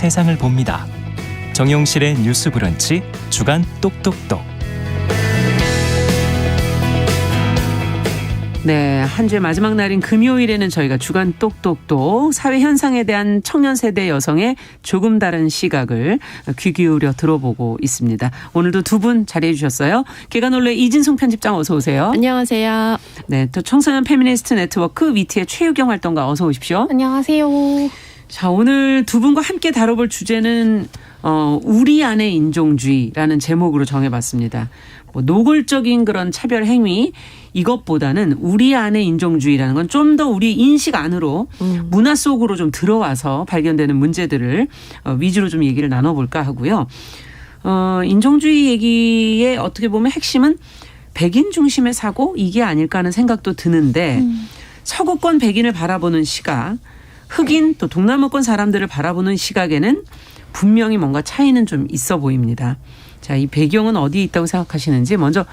세상을 봅니다. 정용실의 뉴스 브런치 주간 똑똑똑. 네, 한 주의 마지막 날인 금요일에는 저희가 주간 똑똑똑 사회 현상에 대한 청년 세대 여성의 조금 다른 시각을 귀 기울여 들어보고 있습니다. 오늘도 두 분 자리해 주셨어요. 개관올레 이진송 편집장 어서 오세요. 안녕하세요. 네, 또 청소년 페미니스트 네트워크 위티의 최유경 활동가 어서 오십시오. 안녕하세요. 자, 오늘 두 분과 함께 다뤄볼 주제는 우리 안의 인종주의라는 제목으로 정해봤습니다. 뭐 노골적인 그런 차별 행위 이것보다는 우리 안의 인종주의라는 건 좀 더 우리 인식 안으로 문화 속으로 좀 들어와서 발견되는 문제들을 위주로 좀 얘기를 나눠볼까 하고요. 인종주의 얘기의 어떻게 보면 핵심은 백인 중심의 사고 이게 아닐까 하는 생각도 드는데 서구권 백인을 바라보는 시각, 흑인 또 동남아권 사람들을 바라보는 시각에는 분명히 뭔가 차이는 좀 있어 보입니다. 자, 이 배경은 어디에 있다고 생각하시는지 먼저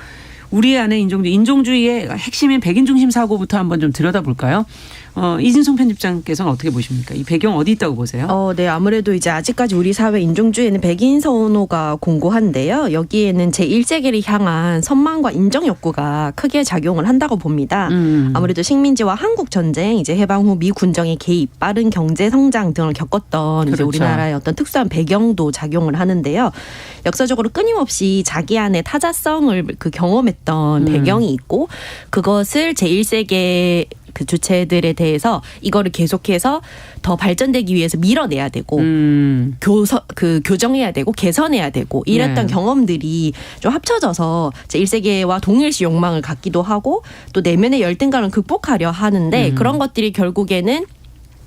우리 안의 인종주의의 핵심인 백인 중심 사고부터 한번 좀 들여다볼까요? 이진송 편집장께서는 어떻게 보십니까? 이 배경 어디 있다고 보세요? 네, 아무래도 이제 아직까지 우리 사회 인종주의는 백인 선호가 공고한데요. 여기에는 제1세기를 향한 선망과 인정 욕구가 크게 작용을 한다고 봅니다. 아무래도 식민지와 한국 전쟁, 이제 해방 후 미 군정의 개입, 빠른 경제 성장 등을 겪었던 그렇죠. 이제 우리나라의 어떤 특수한 배경도 작용을 하는데요. 역사적으로 끊임없이 자기 안의 타자성을 경험했던 배경이 있고 그것을 제1세기의 그 주체들에 대해서 이거를 계속해서 더 발전되기 위해서 밀어내야 되고 교정해야 되고 개선해야 되고 이랬던 경험들이 좀 합쳐져서 제1세기와 동일시 욕망을 갖기도 하고 또 내면의 열등감을 극복하려 하는데 그런 것들이 결국에는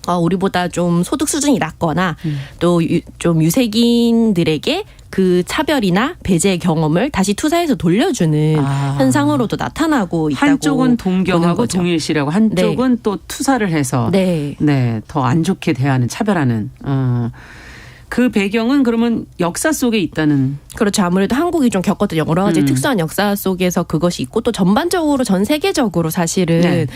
우리보다 좀 소득 수준이 낮거나 또 좀 유색인들에게 그 차별이나 배제의 경험을 다시 투사해서 돌려주는 현상으로도 나타나고 있다고. 한쪽은 동경하고 동일시라고 한쪽은 또 투사를 해서 더 안 좋게 대하는 차별하는. 그 배경은 그러면 역사 속에 있다는. 그렇죠. 아무래도 한국이 좀 겪었던 여러 가지 특수한 역사 속에서 그것이 있고 또 전반적으로 전 세계적으로 사실은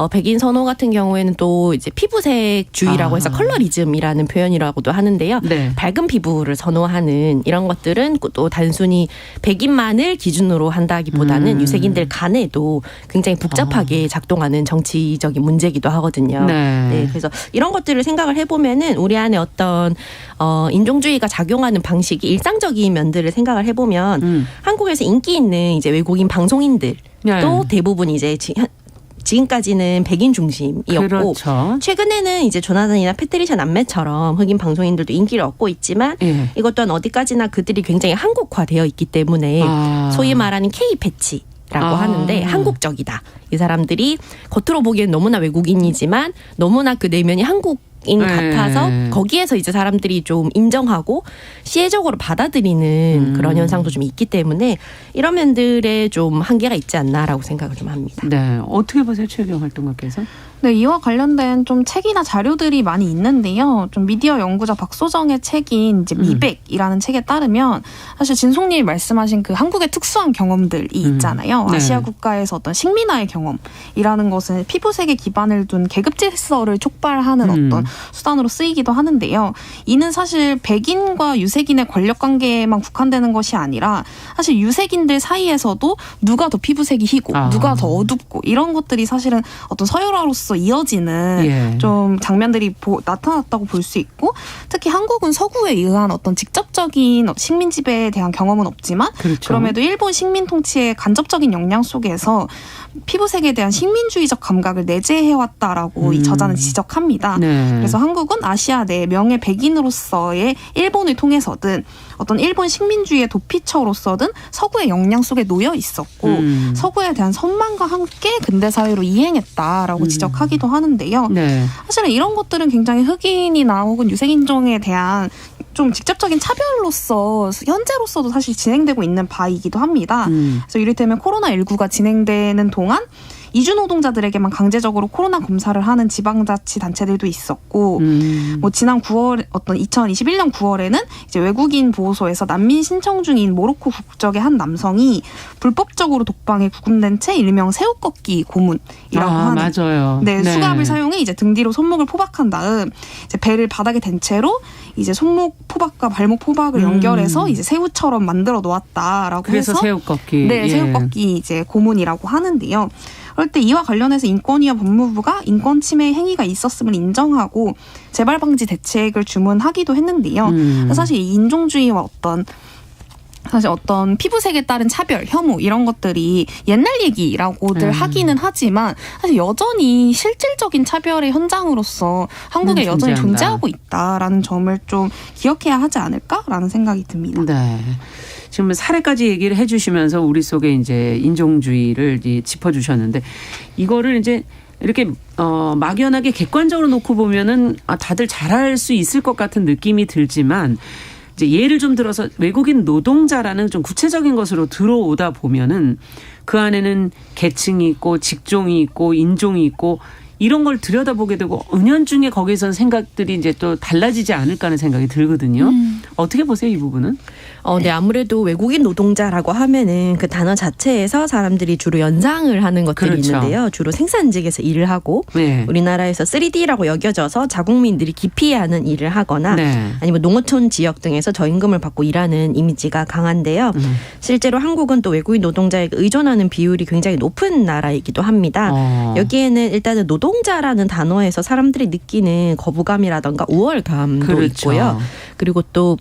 백인 선호 같은 경우에는 또 이제 피부색주의라고 해서 컬러리즘이라는 표현이라고도 하는데요. 밝은 피부를 선호하는 이런 것들은 또 단순히 백인만을 기준으로 한다기보다는 유색인들 간에도 굉장히 복잡하게 작동하는 정치적인 문제이기도 하거든요. 그래서 이런 것들을 생각을 해보면은 우리 안에 어떤 인종주의가 작용하는 방식이 일상적인 면들을 생각을 해보면 한국에서 인기 있는 이제 외국인 방송인들도 대부분 이제 지금까지는 백인 중심이었고 최근에는 이제 조나단이나 패트리샤 남매처럼 흑인 방송인들도 인기를 얻고 있지만 이것 또한 어디까지나 그들이 굉장히 한국화되어 있기 때문에 소위 말하는 K-패치 라고 하는데 한국적이다. 이 사람들이 겉으로 보기엔 너무나 외국인이지만 너무나 그 내면이 한국인 같아서 거기에서 이제 사람들이 좀 인정하고 시혜적으로 받아들이는 그런 현상도 좀 있기 때문에 이런 면들에 좀 한계가 있지 않나라고 생각을 좀 합니다. 네, 어떻게 보세요, 최유경 활동가께서? 네, 이와 관련된 좀 책이나 자료들이 많이 있는데요. 좀 미디어 연구자 박소정의 책인 이제 미백이라는 책에 따르면 사실 진송님이 말씀하신 그 한국의 특수한 경험들이 있잖아요. 아시아 국가에서 어떤 식민화의 경험이라는 것은 피부색에 기반을 둔 계급 질서를 촉발하는 어떤 수단으로 쓰이기도 하는데요. 이는 사실 백인과 유색인의 권력 관계에만 국한되는 것이 아니라 사실 유색인들 사이에서도 누가 더 피부색이 희고 누가 더 어둡고 이런 것들이 사실은 어떤 서열화로서 이어지는 좀 장면들이 나타났다고 볼 수 있고 특히 한국은 서구에 의한 어떤 직접적인 식민 지배에 대한 경험은 없지만 그럼에도 일본 식민 통치의 간접적인 영향 속에서 피부색에 대한 식민주의적 감각을 내재해왔다라고 이 저자는 지적합니다. 그래서 한국은 아시아 내 명예 백인으로서의 일본을 통해서든 어떤 일본 식민주의의 도피처로서든 서구의 영향 속에 놓여 있었고 서구에 대한 선망과 함께 근대사회로 이행했다라고 지적하기도 하는데요. 사실은 이런 것들은 굉장히 흑인이나 혹은 유색인종에 대한 좀 직접적인 차별로서 현재로서도 사실 진행되고 있는 바이기도 합니다. 그래서 이를테면 코로나19가 진행되는 동안 이주 노동자들에게만 강제적으로 코로나 검사를 하는 지방자치단체들도 있었고, 뭐 지난 9월 어떤 2021년 9월에는 이제 외국인 보호소에서 난민 신청 중인 모로코 국적의 한 남성이 불법적으로 독방에 구금된 채 일명 새우꺾기 고문이라고 하는 맞아요. 네, 수갑을 사용해 이제 등 뒤로 손목을 포박한 다음 이제 배를 바닥에 댄 채로 이제 손목 포박과 발목 포박을 연결해서 이제 새우처럼 만들어 놓았다라고 그래서 해서 새우꺾기. 네, 새우꺾기 이제 고문이라고 하는데요. 그럴 때 이와 관련해서 인권위와 법무부가 인권 침해 행위가 있었음을 인정하고 재발 방지 대책을 주문하기도 했는데요. 사실 이 인종주의와 사실 어떤 피부색에 따른 차별, 혐오 이런 것들이 옛날 얘기라고들 하기는 하지만 사실 여전히 실질적인 차별의 현장으로서 한국에 여전히 존재하고 있다라는 점을 좀 기억해야 하지 않을까라는 생각이 듭니다. 네. 지금 사례까지 얘기를 해주시면서 우리 속에 이제 인종주의를 짚어주셨는데 이거를 이제 이렇게 막연하게 객관적으로 놓고 보면은 다들 잘할 수 있을 것 같은 느낌이 들지만 이제 예를 좀 들어서 외국인 노동자라는 좀 구체적인 것으로 들어오다 보면은 그 안에는 계층이 있고 직종이 있고 인종이 있고 이런 걸 들여다보게 되고 은연중에 거기선 생각들이 이제 또 달라지지 않을까 하는 생각이 들거든요. 어떻게 보세요, 이 부분은? 네, 아무래도 외국인 노동자라고 하면은 그 단어 자체에서 사람들이 주로 연상을 하는 것들이 그렇죠. 있는데요. 주로 생산직에서 일을 하고 네. 우리나라에서 3D라고 여겨져서 자국민들이 기피하는 일을 하거나 네. 아니면 농어촌 지역 등에서 저임금을 받고 일하는 이미지가 강한데요. 실제로 한국은 또 외국인 노동자에게 의존하는 비율이 굉장히 높은 나라이기도 합니다. 여기에는 일단은 노동자라는 단어에서 사람들이 느끼는 거부감이라던가 우월감도 그렇죠. 있고요. 그리고 또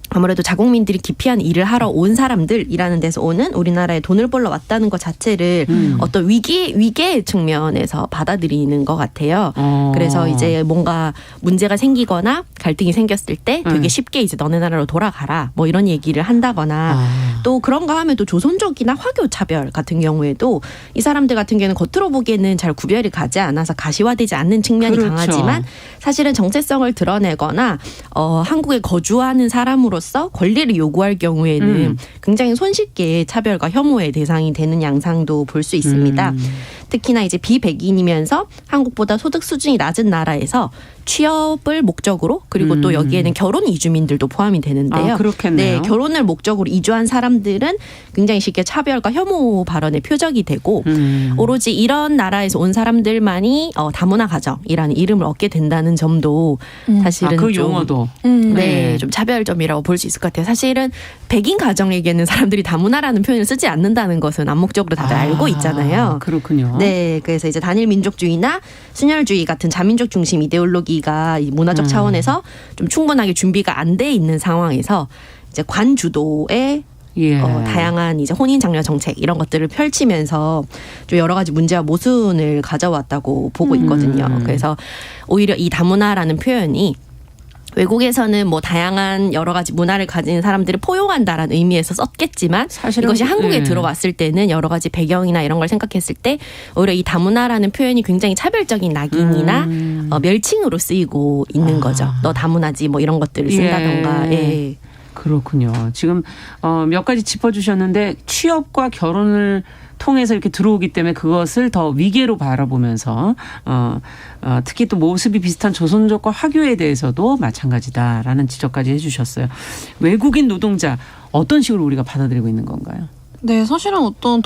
아무래도 자국민들이 기피한 일을 하러 온 사람들이라는 데서 오는 우리나라에 돈을 벌러 왔다는 것 자체를 어떤 위계의 측면에서 받아들이는 것 같아요. 그래서 이제 뭔가 문제가 생기거나 갈등이 생겼을 때 되게 쉽게 이제 너네 나라로 돌아가라 뭐 이런 얘기를 한다거나 또 그런가 하면 또 조선족이나 화교 차별 같은 경우에도 이 사람들 같은 경우는 겉으로 보기에는 잘 구별이 가지 않아서 가시화되지 않는 측면이 그렇죠. 강하지만 사실은 정체성을 드러내거나 한국에 거주하는 사람으로서 권리를 요구할 경우에는 굉장히 손쉽게 차별과 혐오의 대상이 되는 양상도 볼 수 있습니다. 특히나 이제 비백인이면서 한국보다 소득 수준이 낮은 나라에서 취업을 목적으로 그리고 또 여기에는 결혼 이주민들도 포함이 되는데요. 그렇겠네요. 네, 결혼을 목적으로 이주한 사람들은 굉장히 쉽게 차별과 혐오 발언의 표적이 되고 오로지 이런 나라에서 온 사람들만이 다문화 가정이라는 이름을 얻게 된다는 점도 사실은 그 좀 용어도 네, 좀 차별점이라고 볼 수 있을 것 같아요. 사실은 백인 가정에게는 사람들이 다문화라는 표현을 쓰지 않는다는 것은 암묵적으로 다들 알고 있잖아요. 그렇군요. 네, 그래서 이제 단일 민족주의나 순혈주의 같은 자민족 중심 이데올로기가 이 문화적 차원에서 좀 충분하게 준비가 안 돼 있는 상황에서 이제 관주도의 다양한 이제 혼인 장려 정책 이런 것들을 펼치면서 좀 여러 가지 문제와 모순을 가져왔다고 보고 있거든요. 그래서 오히려 이 다문화라는 표현이 외국에서는 뭐 다양한 여러 가지 문화를 가진 사람들을 포용한다라는 의미에서 썼겠지만 이것이 한국에 들어왔을 때는 여러 가지 배경이나 이런 걸 생각했을 때 오히려 이 다문화라는 표현이 굉장히 차별적인 낙인이나 멸칭으로 쓰이고 있는 거죠. 너 다문화지 뭐 이런 것들을 쓴다던가. 예. 그렇군요. 지금 몇 가지 짚어주셨는데 취업과 결혼을 통해서 이렇게 들어오기 때문에 그것을 더 위계로 바라보면서 특히 또 모습이 비슷한 조선족과 화교에 대해서도 마찬가지다라는 지적까지 해주셨어요. 외국인 노동자 어떤 식으로 우리가 받아들이고 있는 건가요? 네, 사실은 어떤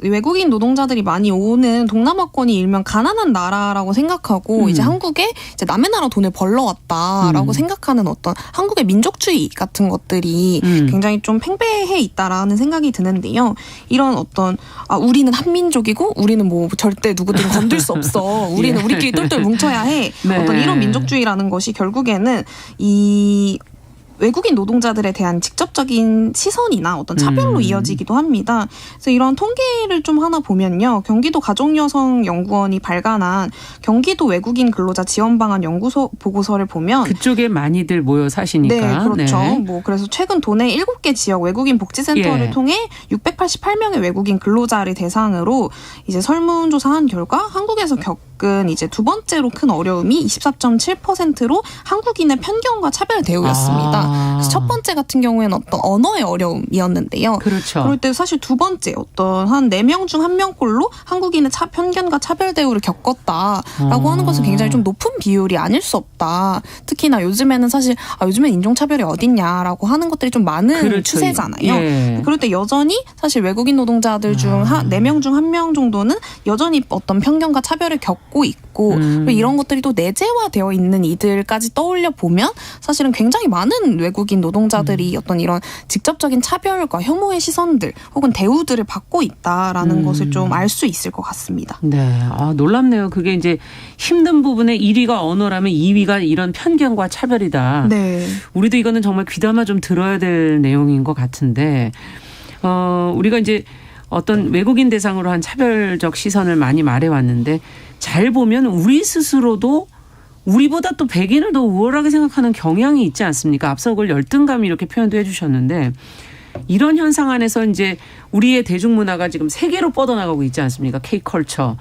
외국인 노동자들이 많이 오는 동남아권이 일명 가난한 나라라고 생각하고 이제 한국에 이제 남의 나라 돈을 벌러 왔다라고 생각하는 어떤 한국의 민족주의 같은 것들이 굉장히 좀 팽배해 있다라는 생각이 드는데요. 이런 어떤 우리는 한민족이고 우리는 뭐 절대 누구든 건들 수 없어. 우리는 우리끼리 똘똘 뭉쳐야 해. 네. 어떤 이런 민족주의라는 것이 결국에는 이 외국인 노동자들에 대한 직접적인 시선이나 어떤 차별로 이어지기도 합니다. 그래서 이런 통계를 좀 하나 보면요. 경기도 가족여성연구원이 발간한 경기도 외국인 근로자 지원 방안 연구소 보고서를 보면 그쪽에 많이들 모여 사시니까. 네, 그렇죠. 뭐 그래서 최근 도내 7개 지역 외국인 복지센터를 통해 688명의 외국인 근로자를 대상으로 이제 설문조사한 결과 한국에서 겪은 이제 두 번째로 큰 어려움이 24.7%로 한국인의 편견과 차별 대우였습니다. 그래서 첫 번째 같은 경우에는 어떤 언어의 어려움이었는데요. 그렇죠. 그럴 때 사실 두 번째 어떤 한 4명 중 1명꼴로 한국인의 편견과 차별 대우를 겪었다라고 하는 것은 굉장히 좀 높은 비율이 아닐 수 없다. 특히나 요즘에는 사실 요즘엔 인종차별이 어딨냐라고 하는 것들이 좀 많은 그렇죠. 추세잖아요. 예. 그럴 때 여전히 사실 외국인 노동자들 중 4명 중 1명 정도는 여전히 어떤 편견과 차별을 겪고 있고 그리고 이런 것들이 또 내재화되어 있는 이들까지 떠올려 보면 사실은 굉장히 많은 외국인 노동자들이 어떤 이런 직접적인 차별과 혐오의 시선들 혹은 대우들을 받고 있다라는 것을 좀 알 수 있을 것 같습니다. 네, 놀랍네요. 그게 이제 힘든 부분에 1위가 언어라면 2위가 이런 편견과 차별이다. 네. 우리도 이거는 정말 귀담아 좀 들어야 될 내용인 것 같은데, 우리가 이제 어떤 외국인 대상으로 한 차별적 시선을 많이 말해왔는데, 잘 보면 우리 스스로도 우리보다 또 백인을 더 우월하게 생각하는 경향이 있지 않습니까? 앞서 그걸 열등감 이렇게 표현도 해주셨는데, 이런 현상 안에서 이제 우리의 대중문화가 지금 세계로 뻗어나가고 있지 않습니까? K컬처.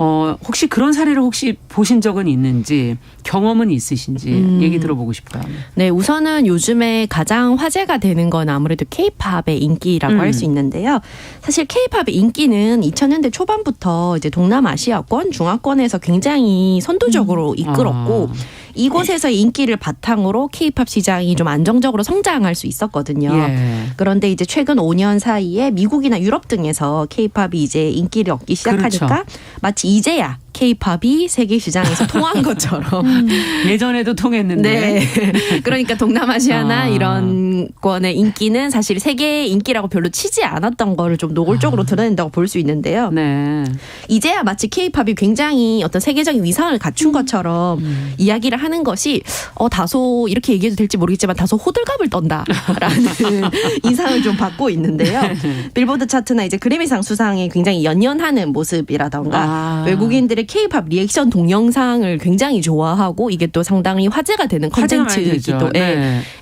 혹시 그런 사례를 혹시 보신 적은 있는지, 경험은 있으신지 얘기 들어보고 싶어요. 네, 우선은 요즘에 가장 화제가 되는 건 아무래도 K-팝의 인기라고 할 수 있는데요. 사실 K-팝의 인기는 2000년대 초반부터 이제 동남아시아권, 중화권에서 굉장히 선도적으로 이끌었고 이곳에서의 인기를 바탕으로 K-팝 시장이 좀 안정적으로 성장할 수 있었거든요. 예. 그런데 이제 최근 5년 사이에 미국이나 유럽 등에서 K-팝이 이제 인기를 얻기 시작하니까 그렇죠. 마치 이제야 K-팝이 세계 시장에서 통한 것처럼 예전에도 통했는데. 네. 그러니까 동남아시아나 이런 권의 인기는 사실 세계 인기라고 별로 치지 않았던 거를 좀 노골적으로 드러낸다고 볼 수 있는데요. 네. 이제야 마치 K-팝이 굉장히 어떤 세계적인 위상을 갖춘 것처럼 이야기를 하는 것이 다소 이렇게 얘기해도 될지 모르겠지만 다소 호들갑을 떤다라는 인상을 좀 받고 있는데요. 빌보드 차트나 이제 그래미상 수상에 굉장히 연연하는 모습이라던가 외국인들의 K-팝 리액션 동영상을 굉장히 좋아하고 이게 또 상당히 화제가 되는 컨텐츠이기도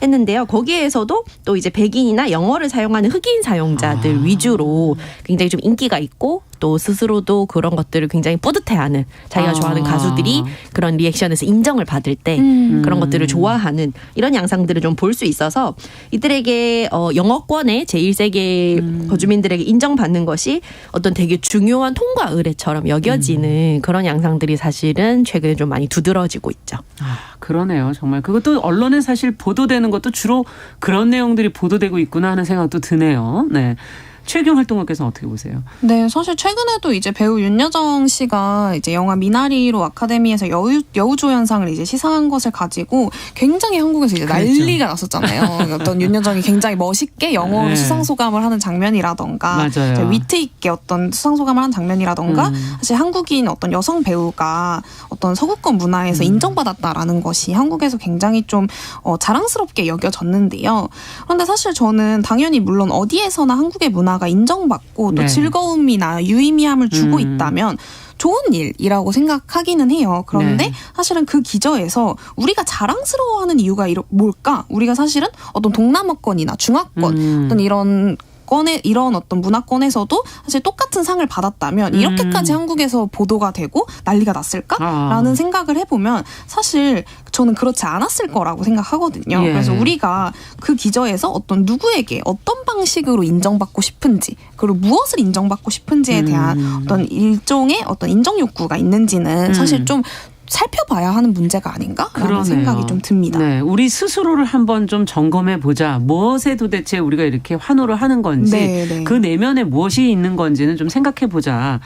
했는데요. 거기에서도 또 이제 백인이나 영어를 사용하는 흑인 사용자들 위주로 굉장히 좀 인기가 있고 또 스스로도 그런 것들을 굉장히 뿌듯해하는 자기가 좋아하는 가수들이 그런 리액션에서 인정을 받을 때 그런 것들을 좋아하는 이런 양상들을 좀 볼 수 있어서 이들에게 영어권의 제1세계 거주민들에게 인정받는 것이 어떤 되게 중요한 통과 의례처럼 여겨지는 그런 양상들이 사실은 최근에 좀 많이 두드러지고 있죠. 그러네요. 정말 그것도 언론에 사실 보도되는 것도 주로 그런 내용들이 보도되고 있구나 하는 생각도 드네요. 네. 최경 활동가께서는 어떻게 보세요? 네, 사실 최근에도 이제 배우 윤여정 씨가 이제 영화 미나리로 아카데미에서 여우조연상을 이제 시상한 것을 가지고 굉장히 한국에서 이제 난리가 났었잖아요. 어떤 윤여정이 굉장히 멋있게 영어로 수상 소감을 하는 장면이라던가, 위트 있게 어떤 수상 소감을 하는 장면이라던가, 사실 한국인 어떤 여성 배우가 어떤 서구권 문화에서 인정받았다라는 것이 한국에서 굉장히 좀 자랑스럽게 여겨졌는데요. 그런데 사실 저는 당연히 물론 어디에서나 한국의 문화가 인정받고 또 즐거움이나 유의미함을 주고 있다면 좋은 일이라고 생각하기는 해요. 그런데 사실은 그 기저에서 우리가 자랑스러워하는 이유가 뭘까? 우리가 사실은 어떤 동남아권이나 중화권 어떤 이런 어떤 문화권에서도 사실 똑같은 상을 받았다면 이렇게까지 한국에서 보도가 되고 난리가 났을까라는 생각을 해보면 사실 저는 그렇지 않았을 거라고 생각하거든요. 그래서 우리가 그 기저에서 어떤 누구에게 어떤 방식으로 인정받고 싶은지 그리고 무엇을 인정받고 싶은지에 대한 어떤 일종의 어떤 인정 욕구가 있는지는 사실 좀 살펴봐야 하는 문제가 아닌가라는 생각이 좀 듭니다. 네, 우리 스스로를 한번 좀 점검해 보자. 무엇에 도대체 우리가 이렇게 환호를 하는 건지, 그 내면에 무엇이 있는 건지는 좀 생각해 보자.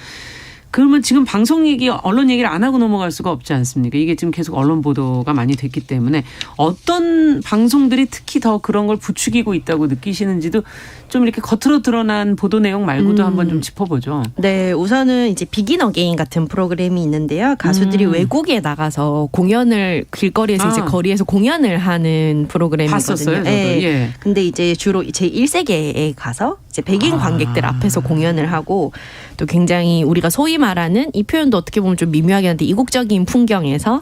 그러면 지금 방송 얘기, 언론 얘기를 안 하고 넘어갈 수가 없지 않습니까? 이게 지금 계속 언론 보도가 많이 됐기 때문에 어떤 방송들이 특히 더 그런 걸 부추기고 있다고 느끼시는지도 좀 이렇게 겉으로 드러난 보도 내용 말고도 한번 좀 짚어보죠. 네, 우선은 이제 비긴 어게인 같은 프로그램이 있는데요. 가수들이 외국에 나가서 공연을 길거리에서 이제 거리에서 공연을 하는 프로그램이거든요. 봤었어요, 저도. 네. 근데 이제 주로 제1세계에 가서 이제 백인 관객들 앞에서 공연을 하고 또 굉장히 우리가 소위 말하는 이 표현도 어떻게 보면 좀 미묘하긴 한데 이국적인 풍경에서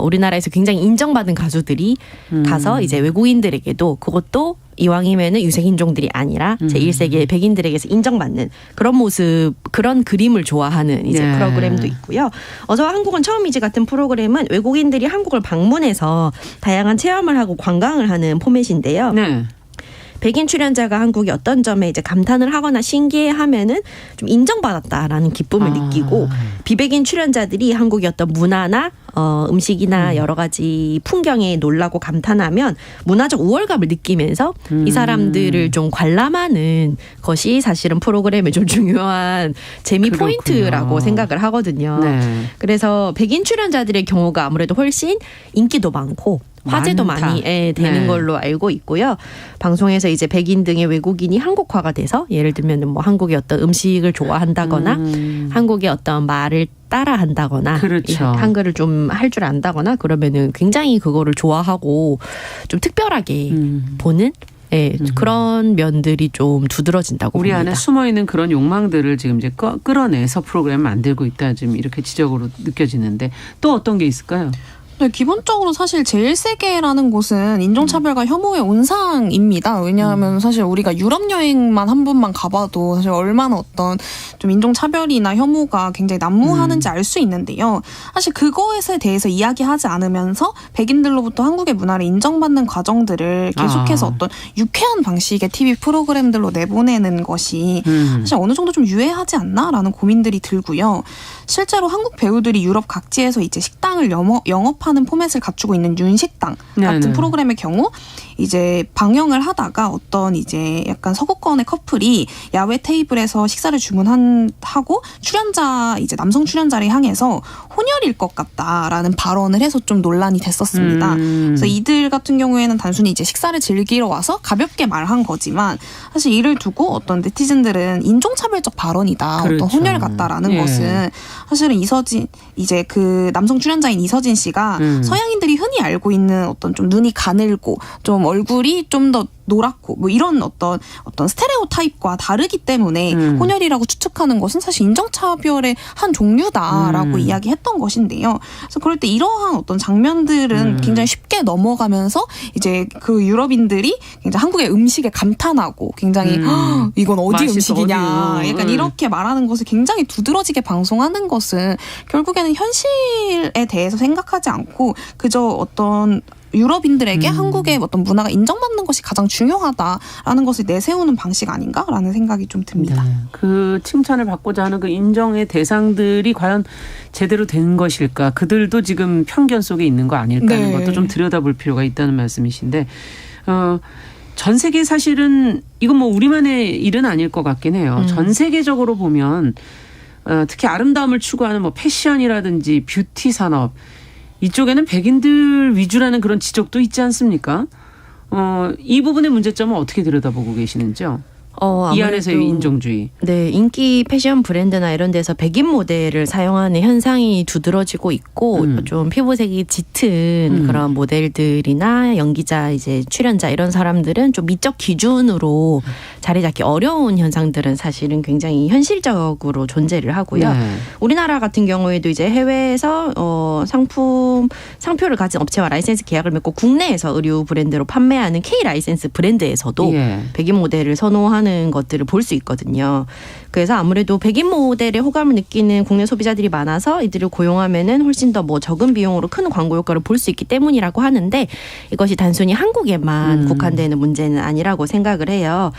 우리나라에서 굉장히 인정받은 가수들이 가서 이제 외국인들에게도 그것도 이왕이면은 유색인종들이 아니라 제1세기의 백인들에게서 인정받는 그런 모습, 그런 그림을 좋아하는 이제 네. 프로그램도 있고요. 어서와 한국은 처음이지 같은 프로그램은 외국인들이 한국을 방문해서 다양한 체험을 하고 관광을 하는 포맷인데요. 네. 백인 출연자가 한국의 어떤 점에 이제 감탄을 하거나 신기해하면은 좀 인정받았다라는 기쁨을 느끼고, 비백인 출연자들이 한국의 어떤 문화나 음식이나 여러 가지 풍경에 놀라고 감탄하면 문화적 우월감을 느끼면서 이 사람들을 좀 관람하는 것이 사실은 프로그램의 좀 중요한 재미 그렇군요. 포인트라고 생각을 하거든요. 네. 그래서 백인 출연자들의 경우가 아무래도 훨씬 인기도 많고 화제도 많다. 많이 되는 네. 걸로 알고 있고요. 방송에서 이제 백인 등의 외국인이 한국화가 돼서 예를 들면 뭐 한국의 어떤 음식을 좋아한다거나 한국의 어떤 말을 따라한다거나 그렇죠. 이 한글을 좀 할 줄 안다거나 그러면은 굉장히 그거를 좋아하고 좀 특별하게 보는 그런 면들이 좀 두드러진다고 우리 봅니다. 안에 숨어있는 그런 욕망들을 지금 이제 끌어내서 프로그램을 만들고 있다. 지금 이렇게 지적으로 느껴지는데 또 어떤 게 있을까요? 네, 기본적으로 사실 제1세계라는 곳은 인종차별과 혐오의 온상입니다. 왜냐하면 사실 우리가 유럽 여행만 한 번만 가봐도 사실 얼마나 어떤 좀 인종차별이나 혐오가 굉장히 난무하는지 알 수 있는데요. 사실 그것에 대해서 이야기하지 않으면서 백인들로부터 한국의 문화를 인정받는 과정들을 계속해서 어떤 유쾌한 방식의 TV 프로그램들로 내보내는 것이 사실 어느 정도 좀 유해하지 않나라는 고민들이 들고요. 실제로 한국 배우들이 유럽 각지에서 이제 식당을 영업하는 포맷을 갖추고 있는 윤식당 같은 네네. 프로그램의 경우 이제 방영을 하다가 어떤 이제 약간 서구권의 커플이 야외 테이블에서 식사를 주문하고 출연자 이제 남성 출연자를 향해서 혼혈일 것 같다라는 발언을 해서 좀 논란이 됐었습니다. 그래서 이들 같은 경우에는 단순히 이제 식사를 즐기러 와서 가볍게 말한 거지만 사실 이를 두고 어떤 네티즌들은 인종차별적 발언이다. 그렇죠. 어떤 혼혈 같다라는 예. 것은 사실은 이서진 이제 그 남성 출연자인 이서진 씨가 서양인들이 흔히 알고 있는 어떤 좀 눈이 가늘고 좀 얼굴이 좀 더 노랗고 뭐 이런 어떤 스테레오타입과 다르기 때문에 혼혈이라고 추측하는 것은 사실 인종차별의 한 종류다라고 이야기했던 것인데요. 그래서 그럴 때 이러한 어떤 장면들은 굉장히 쉽게 넘어가면서 이제 그 유럽인들이 굉장히 한국의 음식에 감탄하고 굉장히 이건 어디 맛있어, 음식이냐 어디요. 약간 이렇게 말하는 것을 굉장히 두드러지게 방송하는 것은 결국에는 현실에 대해서 생각하지 않고 그저 어떤 유럽인들에게 한국의 어떤 문화가 인정받는 것이 가장 중요하다라는 것을 내세우는 방식 아닌가라는 생각이 좀 듭니다. 네. 그 칭찬을 받고자 하는 그 인정의 대상들이 과연 제대로 된 것일까? 그들도 지금 편견 속에 있는 거 아닐까 하는 네. 것도 좀 들여다볼 필요가 있다는 말씀이신데 전 세계 사실은 이건 뭐 우리만의 일은 아닐 것 같긴 해요. 전 세계적으로 보면 특히 아름다움을 추구하는 뭐 패션이라든지 뷰티 산업 이쪽에는 백인들 위주라는 그런 지적도 있지 않습니까? 이 부분의 문제점은 어떻게 들여다보고 계시는지요? 이 안에서의 아무래도 인종주의. 네, 인기 패션 브랜드나 이런 데서 백인 모델을 사용하는 현상이 두드러지고 있고 좀 피부색이 짙은 그런 모델들이나 연기자, 이제 출연자 이런 사람들은 좀 미적 기준으로 자리 잡기 어려운 현상들은 사실은 굉장히 현실적으로 존재를 하고요. 네. 우리나라 같은 경우에도 이제 해외에서 상표를 가진 업체와 라이센스 계약을 맺고 국내에서 의류 브랜드로 판매하는 K 라이센스 브랜드에서도 예. 백인 모델을 선호하는 것들을 볼 수 있거든요. 그래서 아무래도 백인 모델에 호감을 느끼는 국내 소비자들이 많아서 이들을 고용하면은 훨씬 더 뭐 적은 비용으로 큰 광고 효과를 볼 수 있기 때문이라고 하는데 이것이 단순히 한국에만 국한되는 문제는 아니라고 생각을 해요.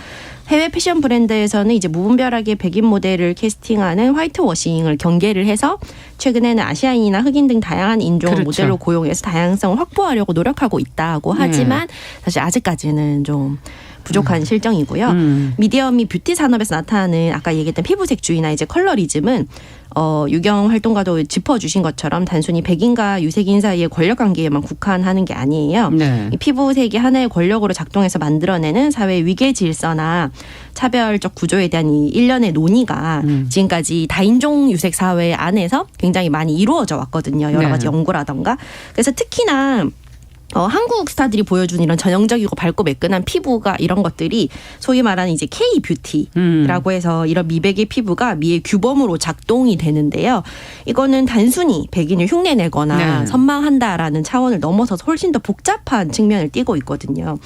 해외 패션 브랜드에서는 이제 무분별하게 백인 모델을 캐스팅하는 화이트워싱을 경계를 해서 최근에는 아시아인이나 흑인 등 다양한 인종 그렇죠. 모델로 고용해서 다양성을 확보하려고 노력하고 있다고 하지만 사실 아직까지는 좀 부족한 실정이고요. 미디어 및 뷰티 산업에서 나타나는 아까 얘기했던 피부색주의나 이제 컬러리즘은 유경 활동가도 짚어주신 것처럼 단순히 백인과 유색인 사이의 권력 관계에만 국한하는 게 아니에요. 네. 이 피부색이 하나의 권력으로 작동해서 만들어내는 사회 위계 질서나 차별적 구조에 대한 이 일련의 논의가 지금까지 다인종 유색 사회 안에서 굉장히 많이 이루어져 왔거든요. 여러 가지 네. 연구라던가. 그래서 특히나 한국 스타들이 보여주는 이런 전형적이고 밝고 매끈한 피부가 이런 것들이 소위 말하는 이제 K 뷰티라고 해서 이런 미백의 피부가 미의 규범으로 작동이 되는데요. 이거는 단순히 백인을 흉내내거나 네. 선망한다라는 차원을 넘어서서 훨씬 더 복잡한 측면을 띠고 있거든요.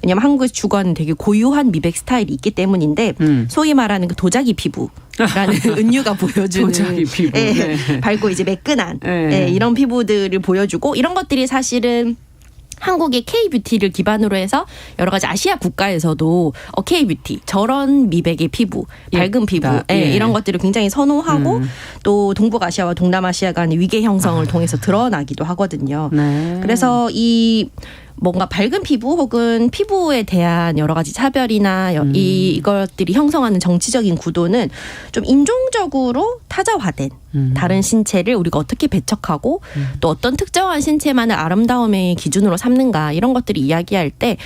왜냐하면 한국의 주관은 되게 고유한 미백 스타일이 있기 때문인데 소위 말하는 그 도자기 피부라는 은유가 보여주는 도자기 피부. 예, 네. 밝고 이제 매끈한 네. 예, 이런 피부들을 보여주고 이런 것들이 사실은 한국의 K-뷰티를 기반으로 해서 여러 가지 아시아 국가에서도 K-뷰티, 저런 미백의 피부, 밝은 피부 이런 것들을 굉장히 선호하고 또 동북아시아와 동남아시아 간의 위계 형성을 통해서 드러나기도 하거든요. 네. 그래서 이 뭔가 밝은 피부 혹은 피부에 대한 여러 가지 차별이나 이것들이 형성하는 정치적인 구도는 좀 인종적으로 타자화된 다른 신체를 우리가 어떻게 배척하고 또 어떤 특정한 신체만을 아름다움의 기준으로 삼는가 이런 것들을 이야기할 때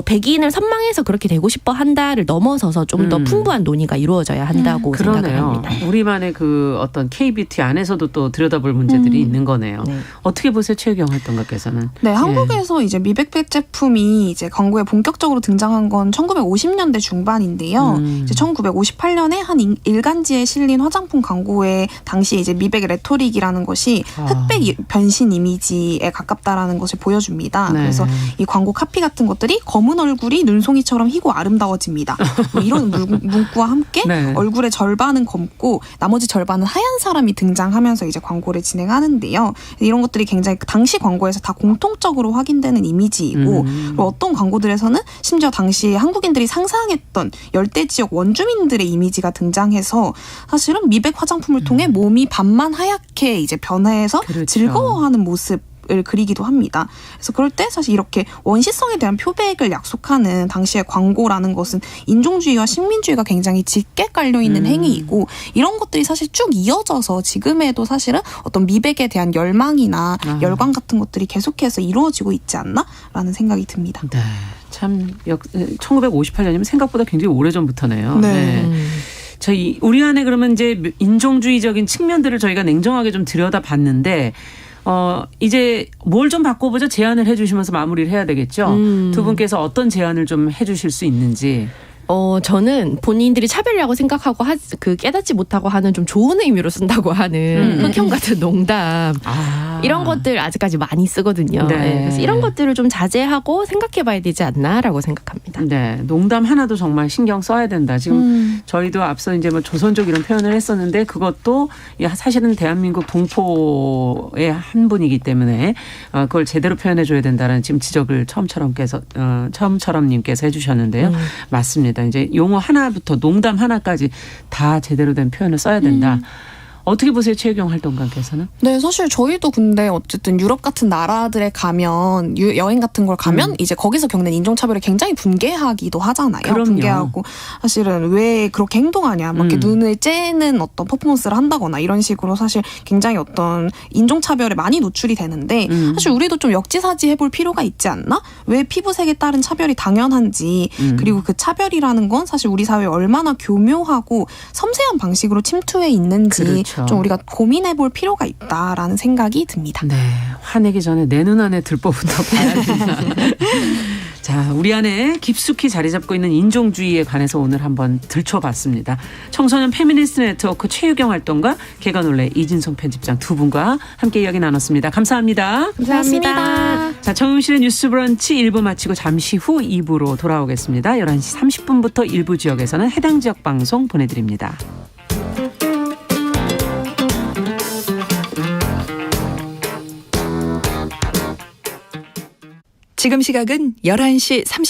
백인을 선망해서 그렇게 되고 싶어 한다를 넘어서서 좀 더 풍부한 논의가 이루어져야 한다고 생각을 그러네요. 합니다. 우리만의 그 어떤 K-뷰티 안에서도 또 들여다볼 문제들이 있는 거네요. 네. 어떻게 보세요, 최유경 활동가께서는? 네, 한국에서 이제 미백백 제품이 이제 광고에 본격적으로 등장한 건 1950년대 중반인데요. 이제 1958년에 한 일간지에 실린 화장품 광고에 당시 이제 미백 레토릭이라는 것이 흑백 변신 이미지에 가깝다라는 것을 보여줍니다. 네. 그래서 이 광고 카피 같은 것들이 검은 얼굴이 눈송이처럼 희고 아름다워집니다. 뭐 이런 문구와 함께 네. 얼굴의 절반은 검고 나머지 절반은 하얀 사람이 등장하면서 이제 광고를 진행하는데요. 이런 것들이 굉장히 당시 광고에서 다 공통적으로 확인되는 이미지이고 그리고 어떤 광고들에서는 심지어 당시 한국인들이 상상했던 열대 지역 원주민들의 이미지가 등장해서 사실은 미백 화장품을 통해 몸이 반만 하얗게 이제 변해서 그렇죠. 즐거워하는 모습 을 그리기도 합니다. 그래서 그럴 때 사실 이렇게 원시성에 대한 표백을 약속하는 당시의 광고라는 것은 인종주의와 식민주의가 굉장히 짙게 깔려있는 행위이고 이런 것들이 사실 쭉 이어져서 지금에도 사실은 어떤 미백에 대한 열망이나 열광 같은 것들이 계속해서 이루어지고 있지 않나라는 생각이 듭니다. 네. 참 1958년이면 생각보다 굉장히 오래전부터네요. 네. 저희 우리 안에 그러면 이제 인종주의적인 측면들을 저희가 냉정하게 좀 들여다봤는데 이제 뭘 좀 바꿔보자 제안을 해주시면서 마무리를 해야 되겠죠. 두 분께서 어떤 제안을 좀 해주실 수 있는지. 저는 본인들이 차별이라고 생각하고 깨닫지 못하고 하는 좀 좋은 의미로 쓴다고 하는 흑형 같은 농담 이런 것들 아직까지 많이 쓰거든요. 네. 네, 그래서 이런 것들을 좀 자제하고 생각해봐야 되지 않나라고 생각합니다. 네, 농담 하나도 정말 신경 써야 된다. 지금 저희도 앞서 이제 뭐 조선족 이런 표현을 했었는데 그것도 사실은 대한민국 동포의 한 분이기 때문에 그걸 제대로 표현해줘야 된다는 지금 지적을 처음처럼님께서 해주셨는데요. 맞습니다. 이제 용어 하나부터 농담 하나까지 다 제대로 된 표현을 써야 된다. 어떻게 보세요, 최유경 활동가께서는? 네, 사실 저희도 근데 어쨌든 유럽 같은 나라들에 가면 여행 같은 걸 가면 이제 거기서 겪는 인종차별을 굉장히 분개하기도 하잖아요. 그럼요. 분개하고 사실은 왜 그렇게 행동하냐, 막 이렇게 눈을 째는 어떤 퍼포먼스를 한다거나 이런 식으로 사실 굉장히 어떤 인종차별에 많이 노출이 되는데 사실 우리도 좀 역지사지 해볼 필요가 있지 않나? 왜 피부색에 따른 차별이 당연한지 그리고 그 차별이라는 건 사실 우리 사회에 얼마나 교묘하고 섬세한 방식으로 침투해 있는지 그렇죠. 좀 우리가 고민해볼 필요가 있다라는 생각이 듭니다. 네, 화내기 전에 내 눈 안에 들보부터 봐야 된다. 자, 우리 안에 깊숙이 자리 잡고 있는 인종주의에 관해서 오늘 한번 들춰봤습니다. 청소년 페미니스트 네트워크 최유경 활동가 개관올레 이진송 편집장 두 분과 함께 이야기 나눴습니다. 감사합니다. 감사합니다. 자, 정용실의 뉴스 브런치 1부 마치고 잠시 후 2부로 돌아오겠습니다. 11시 30분부터 일부 지역에서는 해당 지역 방송 보내드립니다. 지금 시각은 11시 30분